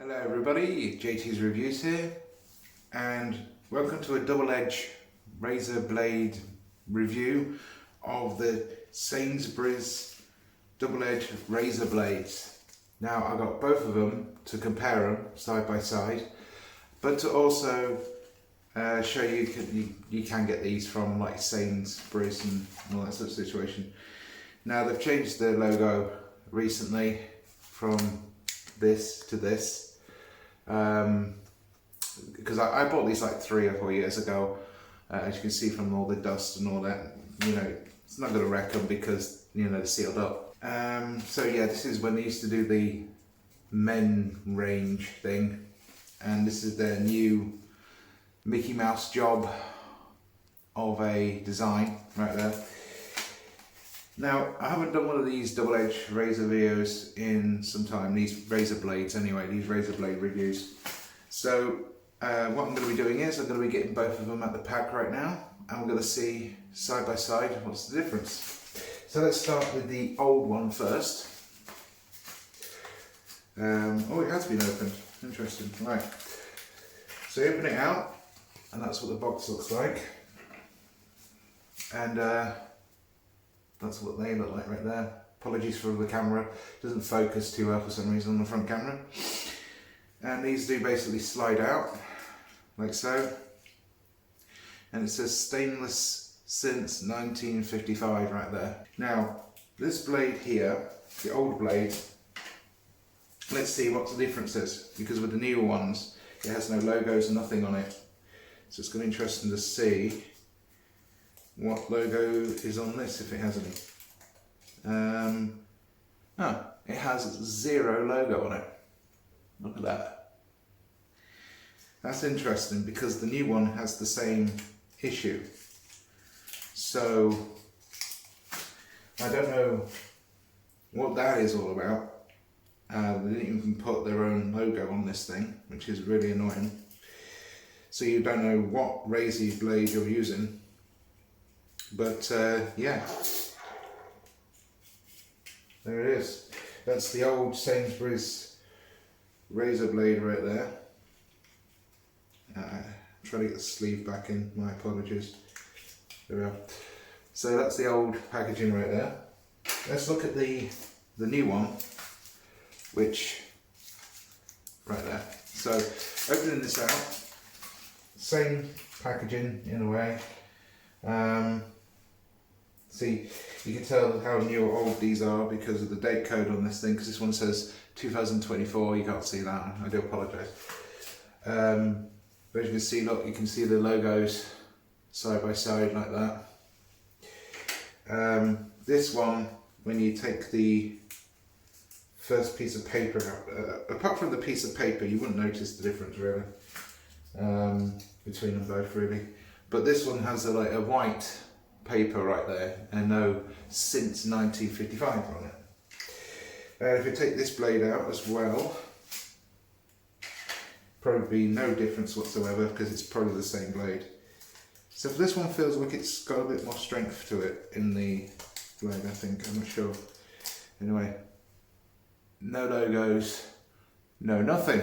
Hello everybody, JT's Reviews here, and welcome to a double-edge razor blade review of the Sainsbury's double-edge razor blades. Now I got both of them to compare them side by side, but to also show you can get these from like Sainsbury's and all that sort of situation. Now they've changed their logo recently from this to this. Because I bought these like 3 or 4 years ago, as you can see from all the dust and all that. You know, it's not going to wreck them because, you know, they're sealed up. So yeah, this is when they used to do the men range thing, and this is their new Mickey Mouse job of a design right there. Now, I haven't done one of these double-edged razor videos in some time, these razor blades anyway, these razor blade reviews. So what I'm going to be doing is I'm going to be getting both of them at the pack right now, and we're going to see side by side what's the difference. So let's start with the old one first. Oh, it has been opened, interesting, right. So you open it out, and that's what the box looks like. And that's what they look like right there. Apologies for the camera, it doesn't focus too well for some reason on the front camera. And these do basically slide out, like so. And it says stainless since 1955 right there. Now, this blade here, the old blade, let's see what the difference is. Because with the newer ones, it has no logos and nothing on it. So it's going to be interesting to see what logo is on this, if it has any. Oh, it has 0 logo on it. Look at that. That's interesting because the new one has the same issue. So I don't know what that is all about. They didn't even put their own logo on this thing, which is really annoying. So you don't know what razor blade you're using. But yeah, there it is. That's the old Sainsbury's razor blade right there. Try to get the sleeve back in, my apologies. There we are. So that's the old packaging right there. Let's look at the new one, which, right there. So opening this out, same packaging in a way. See, you can tell how new or old these are because of the date code on this thing, because this one says 2024, you can't see that, I do apologise. But as you can see, look, you can see the logos side by side like that. This one, when you take the first piece of paper out, apart from the piece of paper, you wouldn't notice the difference really, between them both really. But this one has like a white paper right there and no since 1955 on it. If you take this blade out as well, probably no difference whatsoever because it's probably the same blade. So this one feels like it's got a bit more strength to it in the blade, I think, I'm not sure. Anyway, no logos, no nothing.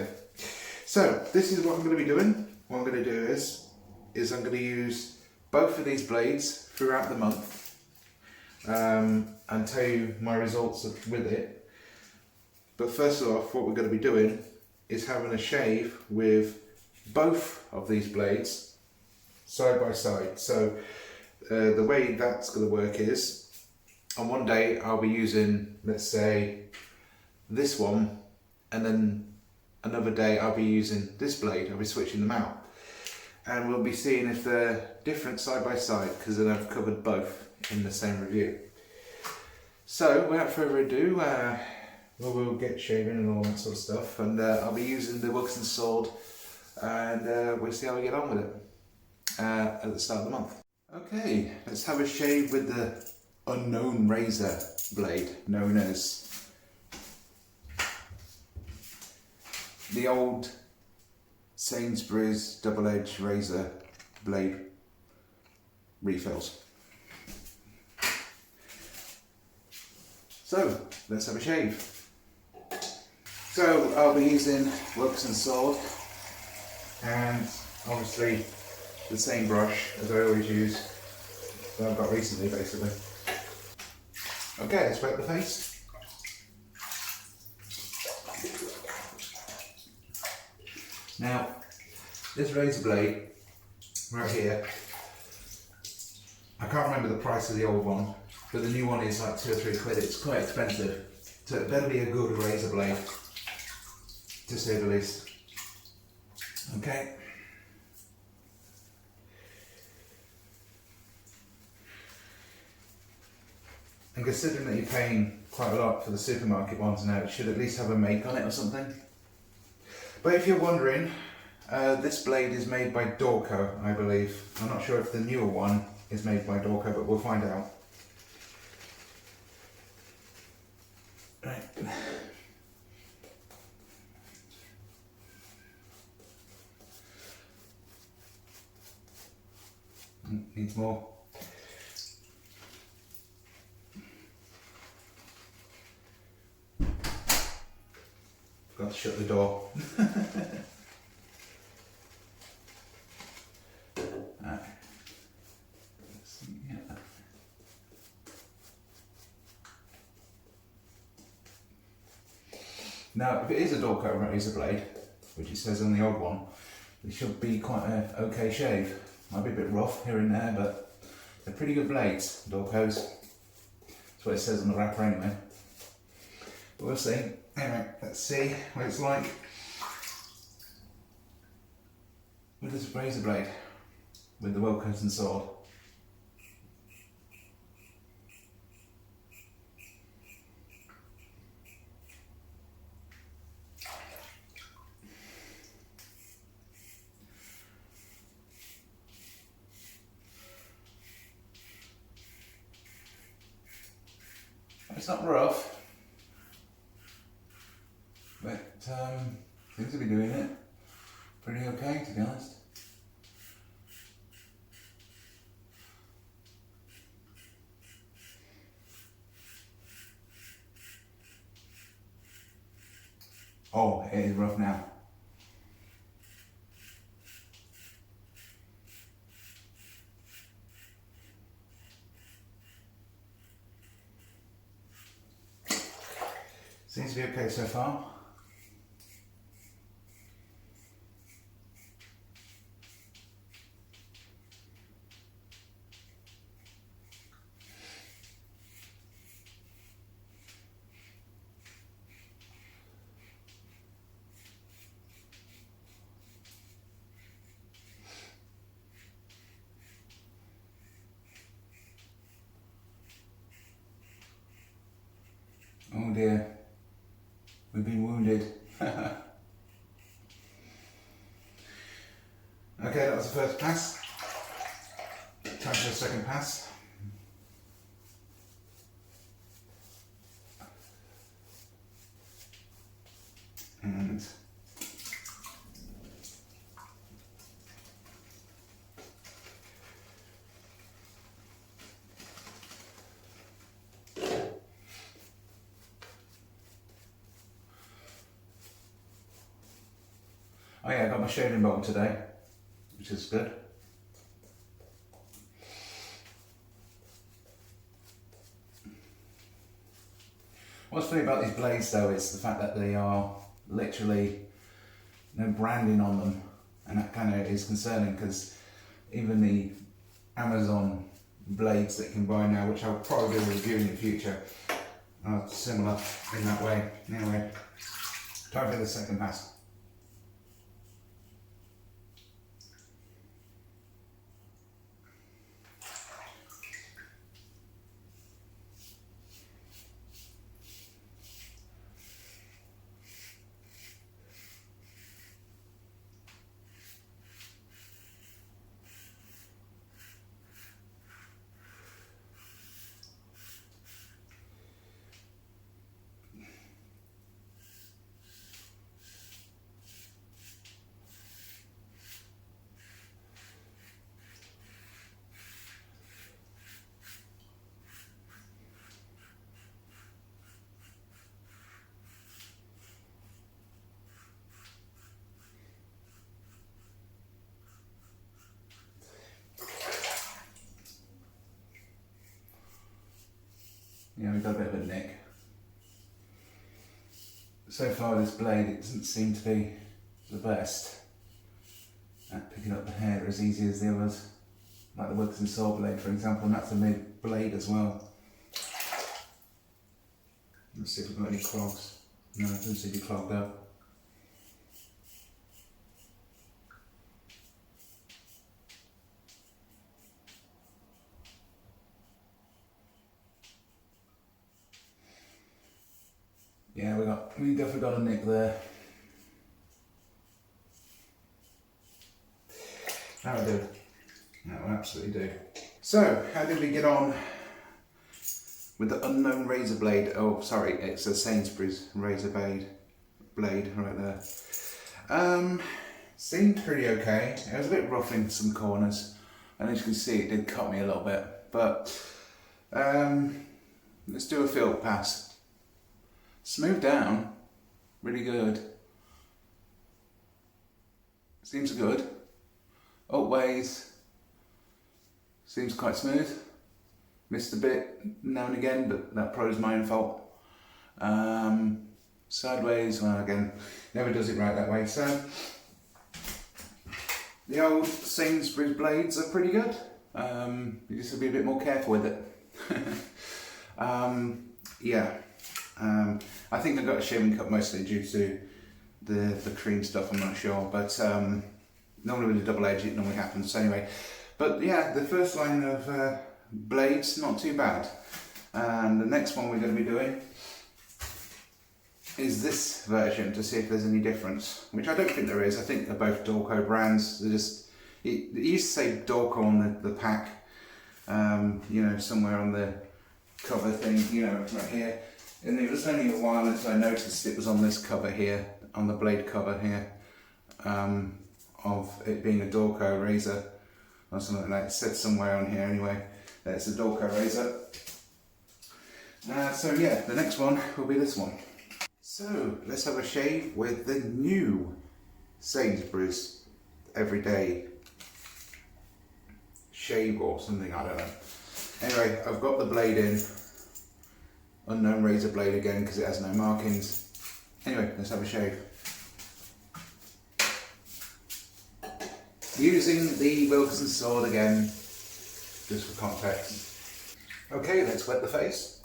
So this is what I'm going to be doing. What I'm going to do is I'm going to use both of these blades throughout the month and tell you my results with it. But first off, what we're going to be doing is having a shave with both of these blades side by side. So the way that's going to work is on one day I'll be using, let's say, this one, and then another day I'll be using this blade. I'll be switching them out. And we'll be seeing if they're different side by side, because then I've covered both in the same review. So without further ado, we'll get shaving and all that sort of stuff, and I'll be using the Wilkinson sword, and we'll see how we get on with it at the start of the month. Okay, let's have a shave with the unknown razor blade, known as the old Sainsbury's double-edged razor blade refills. So let's have a shave. So I'll be using Wilkinson sword and obviously the same brush as I always use that I've got recently basically. Okay, let's wet the face. Now this razor blade right here, I can't remember the price of the old one, but the new one is like £2 or £3. It's quite expensive, so it better be a good razor blade, to say the least. Okay. And considering that you're paying quite a lot for the supermarket ones now, it should at least have a make on it or something. But if you're wondering, this blade is made by Dorco, I believe. I'm not sure if the newer one is made by Dorco, but we'll find out. Right. Needs more. Forgot to shut the door. Now, if it is a Dorco razor blade, which it says on the old one, it should be quite an okay shave. Might be a bit rough here and there, but they're pretty good blades, Dorcos. That's what it says on the wrapper anyway. But we'll see. Anyway, let's see what it's like with this razor blade, with the Wilkinson sword. It's not rough, but seems to be doing it pretty okay, to be honest. Oh, it is rough now. Seems to be okay so far. Oh dear. We've been wounded. Okay, that was the first pass. Time for the second pass. And oh yeah, I got my shaving bowl today, which is good. What's funny about these blades though is the fact that they are literally no branding on them, and that kind of is concerning because even the Amazon blades that you can buy now, which I'll probably review in the future, are similar in that way. Anyway, time for the second pass. so far this blade, it doesn't seem to be the best at picking up the hair as easy as the others, like the Wilkinson saw blade for example, and that's a mid blade as well. Let's see if we've got any clogs. No, it doesn't seem to be clogged up. Yeah, we definitely got a nick there. That will do. That will absolutely do. So, how did we get on with the unknown razor blade? Oh, sorry, it's a Sainsbury's razor blade right there. Seemed pretty okay. It was a bit rough in some corners, and as you can see, it did cut me a little bit. But let's do a field pass. Smooth down, really good. Seems good. Up ways, seems quite smooth. Missed a bit now and again, but that probably is my own fault. Sideways, well again, never does it right that way. So, the old Sainsbury's blades are pretty good. You just have to be a bit more careful with it. Yeah. I think I got a shaving cut mostly due to the cream stuff, I'm not sure, but normally with a double edge it normally happens, so anyway. But yeah, the first line of blades, not too bad. And the next one we're going to be doing is this version to see if there's any difference, which I don't think there is. I think they're both Dorco brands. They're just, it used to say Dorco on the pack, you know, somewhere on the cover thing, you know, right here. And it was only a while until I noticed it was on this cover here, on the blade cover here, of it being a Dorco razor or something like that. It said somewhere on here anyway that it's a Dorco razor. So yeah, the next one will be this one. So let's have a shave with the new Sainsbury's Everyday Shave or something, I don't know. Anyway, I've got the blade in. Unknown razor blade again because it has no markings. Anyway, let's have a shave. Using the Wilkinson sword again, just for context. Okay, let's wet the face.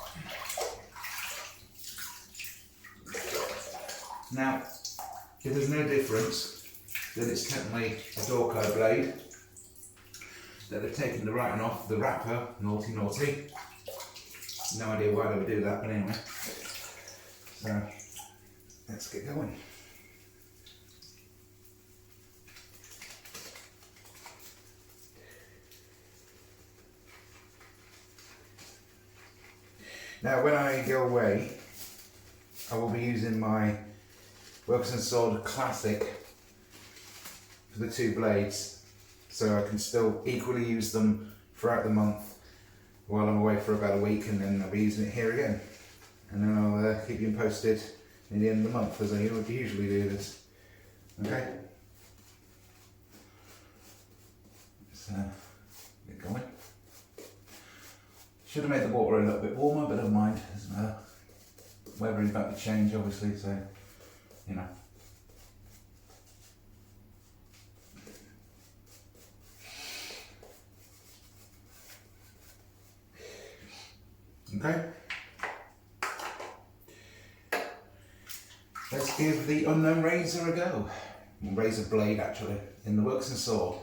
Now, if there's no difference, then it's technically a Dorco blade. That they've taken the writing off the wrapper, naughty naughty. No idea why they would do that, but anyway. So, let's get going. Now, when I go away, I will be using my Wilkinson Sword Classic for the two blades, so I can still equally use them throughout the month while I'm away for about a week, and then I'll be using it here again. And then I'll keep you posted in the end of the month as I usually do this. Okay? Let's get going. Should have made the water a little bit warmer, but never mind, doesn't matter. Weather is about to change obviously, so you know. Okay. Let's give the unknown razor a go. Razor blade actually, in the Wilkinson sword.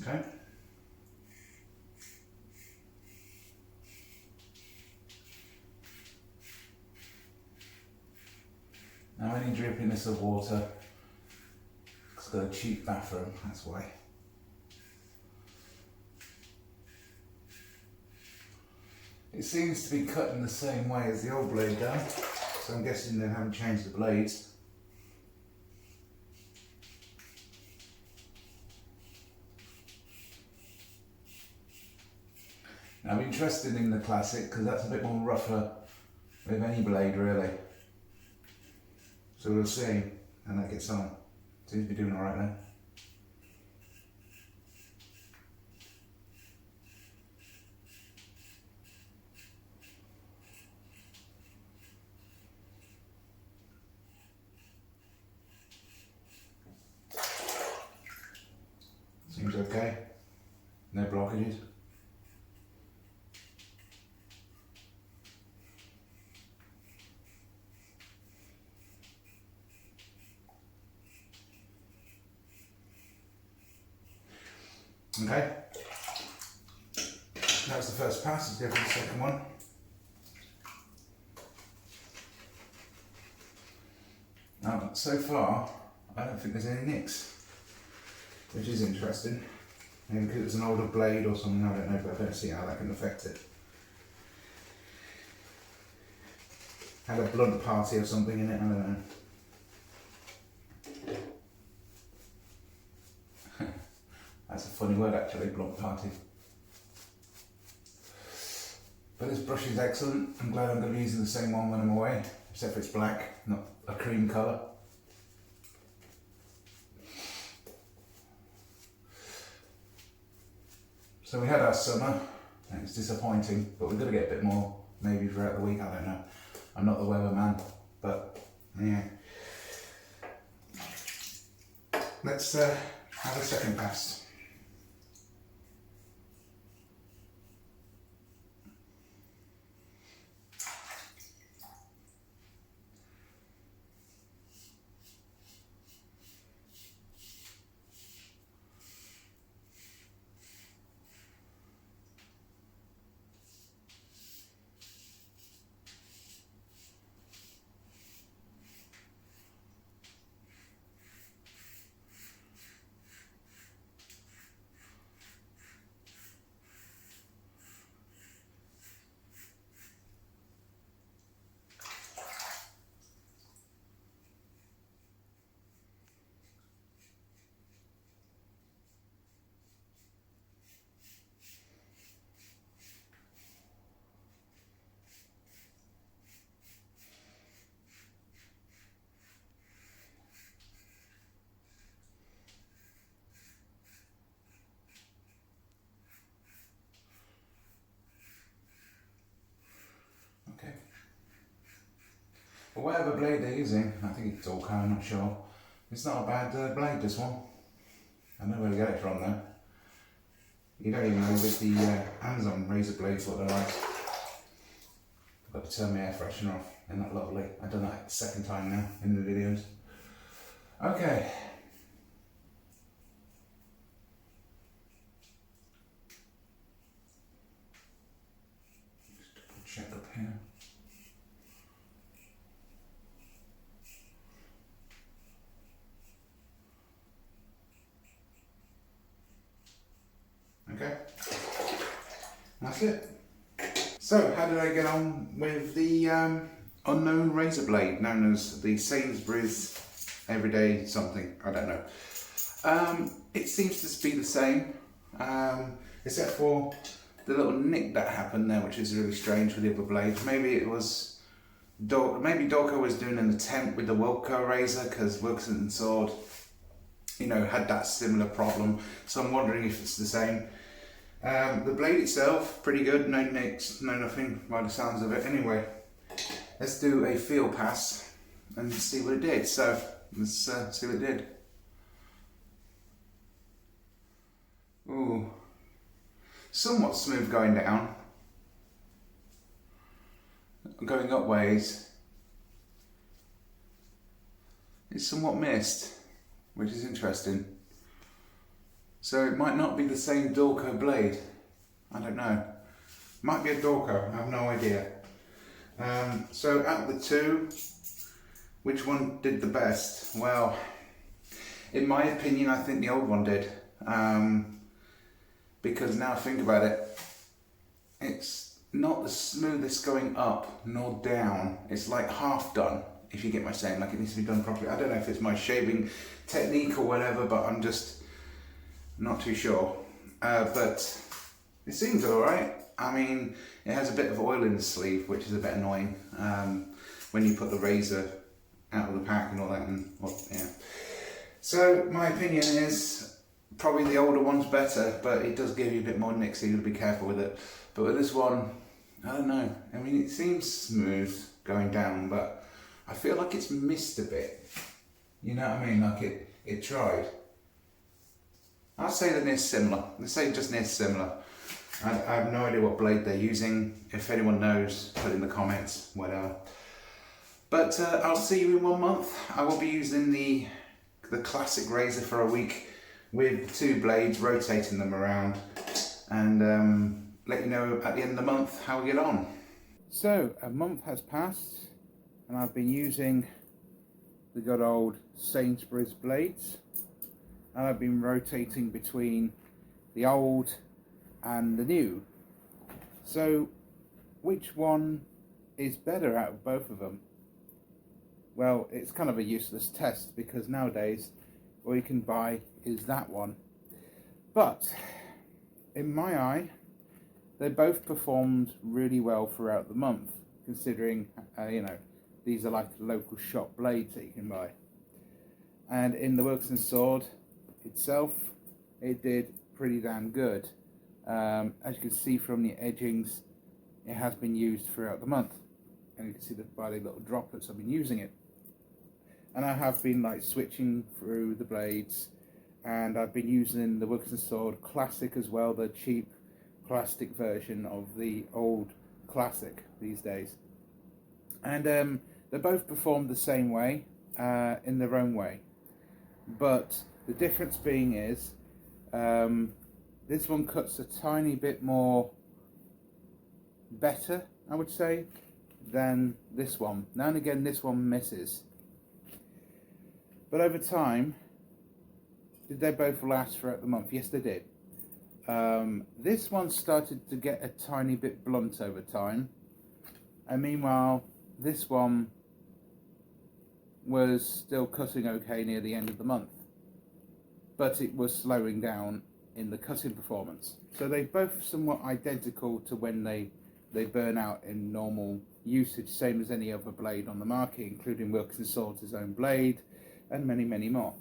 Okay. Now any drippiness of water, it's got a cheap bathroom, that's why. It seems to be cut in the same way as the old blade does, so I'm guessing they haven't changed the blades. Now I'm interested in the Classic because that's a bit more rougher with any blade really. So we'll see how that gets on. Seems to be doing alright there. seems okay. No blockages. Okay, that was the first pass. Let's go for the second one. Now, so far, I don't think there's any nicks, which is interesting. Maybe because it's an older blade or something, I don't know, but I don't see how that can affect it. Had a blunt party or something in it, I don't know. That's a funny word actually, blunt party. But this brush is excellent. I'm glad I'm going to be using the same one when I'm away, except for it's black, not a cream colour. So we had our summer, and it's disappointing, but we're going to get a bit more maybe throughout the week, I don't know. I'm not the weatherman, but yeah. Let's have a second pass. Okay. But whatever blade they're using, I think it's all I'm not sure. It's not a bad blade, this one. I know where to get it from though. You don't even know with the Amazon razor blades what they're like. I've got to turn my air freshener off. Isn't that lovely? I've done that the second time now in the videos. Okay. Just double check up here. Okay, that's it. So, how did I get on with the unknown razor blade known as the Sainsbury's Everyday something? I don't know. It seems to be the same, except for the little nick that happened there, which is really strange with the other blade. Maybe it was maybe Dorco was doing an attempt with the Wilco razor because Wilson Sword, you know, had that similar problem. So I'm wondering if it's the same. The blade itself, pretty good, no nicks, no nothing by the sounds of it. Anyway, let's do a feel pass and see what it did. So, let's see what it did. Ooh, somewhat smooth going down. Going up ways, it's somewhat missed, which is interesting. So it might not be the same Dorco blade. I don't know. Might be a Dorco, I have no idea. So out of the two, which one did the best? Well, in my opinion, I think the old one did. Because now I think about it, it's not the smoothest going up nor down. It's like half done, if you get my saying, like it needs to be done properly. I don't know if it's my shaving technique or whatever, but I'm just not too sure. But it seems alright. I mean, it has a bit of oil in the sleeve, which is a bit annoying when you put the razor out of the pack and all that. And, well, yeah. So my opinion is probably the older one's better, but it does give you a bit more nick, so you've got to be careful with it. But with this one, I don't know. I mean, it seems smooth going down, but I feel like it's missed a bit. You know what I mean? Like it tried. I'd say they're near similar. Let's say just near similar. I have no idea what blade they're using. If anyone knows, put in the comments, whatever. But I'll see you in 1 month. I will be using the classic razor for a week with 2 blades, rotating them around, and let you know at the end of the month how we get on. So a month has passed and I've been using the good old Sainsbury's blades, and I've been rotating between the old and the new. So which one is better out of both of them? Well, it's kind of a useless test because nowadays all you can buy is that one. But in my eye, they both performed really well throughout the month, considering you know, these are like local shop blades that you can buy. And in the Wilkinson sword itself, it did pretty damn good. As you can see from the edgings, it has been used throughout the month, and you can see that by the little droplets I've been using it. And I have been like switching through the blades, and I've been using the Wilkinson sword classic as well, the cheap plastic version of the old classic these days. And they both performed the same way in their own way, but the difference being is this one cuts a tiny bit more better, I would say, than this one. Now and again this one misses, but over time, did they both last throughout the month? Yes, they did. This one started to get a tiny bit blunt over time, and meanwhile this one was still cutting okay near the end of the month, but it was slowing down in the cutting performance. So they're both somewhat identical to when they burn out in normal usage, same as any other blade on the market, including Wilkinson Sword's own blade and many, many more.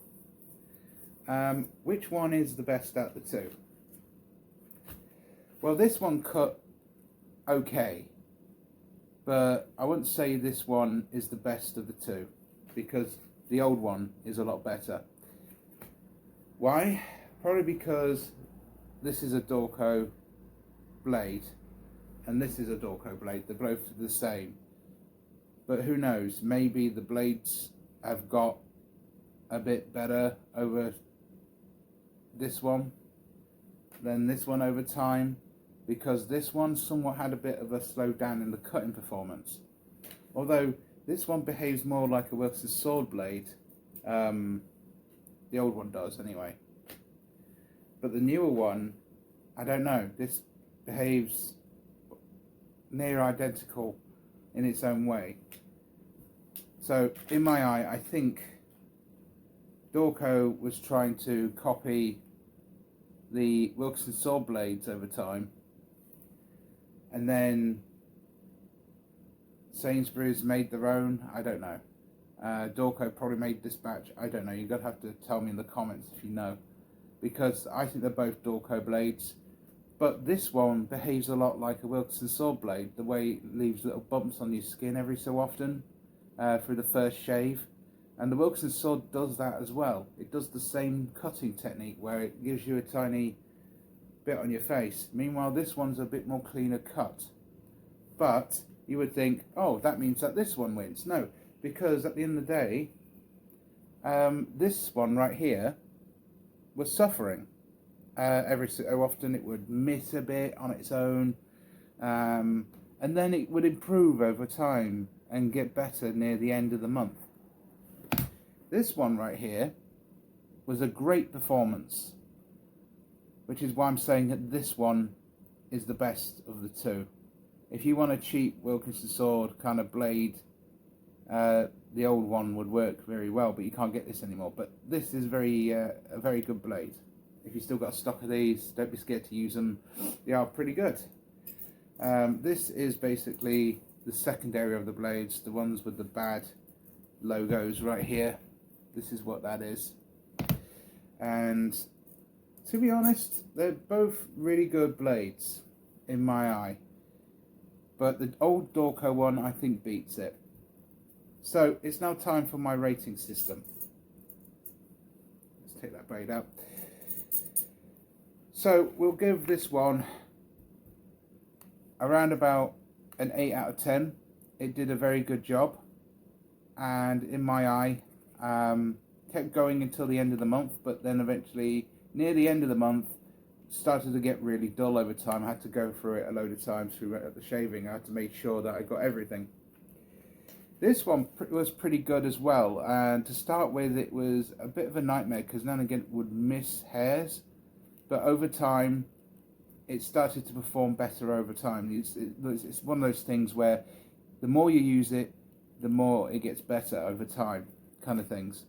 Which one is the best out of the two? Well, this one cut okay, but I wouldn't say this one is the best of the two, because the old one is a lot better. Why? Probably because this is a Dorco blade and this is a Dorco blade. They're both the same, but who knows, maybe the blades have got a bit better over this one than this one over time, because this one somewhat had a bit of a slowdown in the cutting performance, although this one behaves more like a Wilkinson sword blade. The old one does anyway, but the newer one, I don't know, this behaves near identical in its own way. So in my eye, I think Dorco was trying to copy the Wilkinson sword blades over time, and then Sainsbury's made their own. I don't know. Dorco probably made this batch. I don't know. You're going to have to tell me in the comments if you know, because I think they're both Dorco blades, but this one behaves a lot like a Wilkinson sword blade, the way it leaves little bumps on your skin every so often through the first shave. And the Wilkinson sword does that as well. It does the same cutting technique where it gives you a tiny bit on your face. Meanwhile, this one's a bit more cleaner cut. But you would think, oh, that means that this one wins. No, because at the end of the day, this one right here was suffering. Every so often it would miss a bit on its own, and then it would improve over time and get better near the end of the month. This one right here was a great performance, which is why I'm saying that this one is the best of the two. If you want a cheap Wilkinson sword kind of blade, the old one would work very well, but you can't get this anymore. But this is a very good blade. If you still got a stock of these, don't be scared to use them. They are pretty good. This is basically the secondary of the blades, the ones with the bad logos right here. This is what that is. And to be honest, they're both really good blades in my eye, but the old Dorco one I think beats it. So it's now time for my rating system. Let's take that blade out. So we'll give this one around about an 8 out of 10. It did a very good job, and in my eye, kept going until the end of the month, but then eventually near the end of the month started to get really dull over time. I had to go through it a load of times through the shaving. I had to make sure that I got everything. This one was pretty good as well, and to start with it was a bit of a nightmare because now and again it would miss hairs, but over time it started to perform better over time. It's one of those things where the more you use it, the more it gets better over time, kind of things.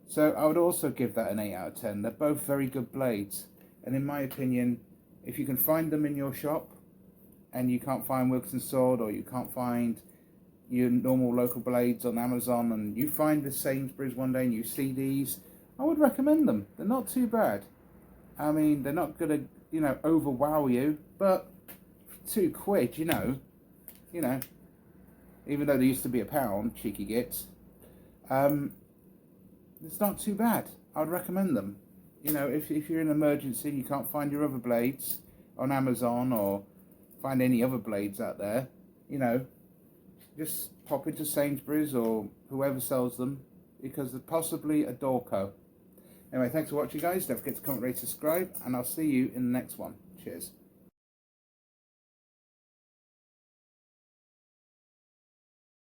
So I would also give that an 8 out of 10. They're both very good blades, and in my opinion, if you can find them in your shop and you can't find Wilson Sword, or you can't find your normal local blades on Amazon, and you find the Sainsbury's one day and you see these, I would recommend them. They're not too bad. I mean, they're not gonna, overwow you, but £2, even though they used to be £1, cheeky gits, it's not too bad. I would recommend them. If you're in an emergency and you can't find your other blades on Amazon or find any other blades out there, just pop into Sainsbury's or whoever sells them, because they're possibly a Dorco. Anyway, thanks for watching, guys. Don't forget to comment, rate, subscribe, and I'll see you in the next one. Cheers.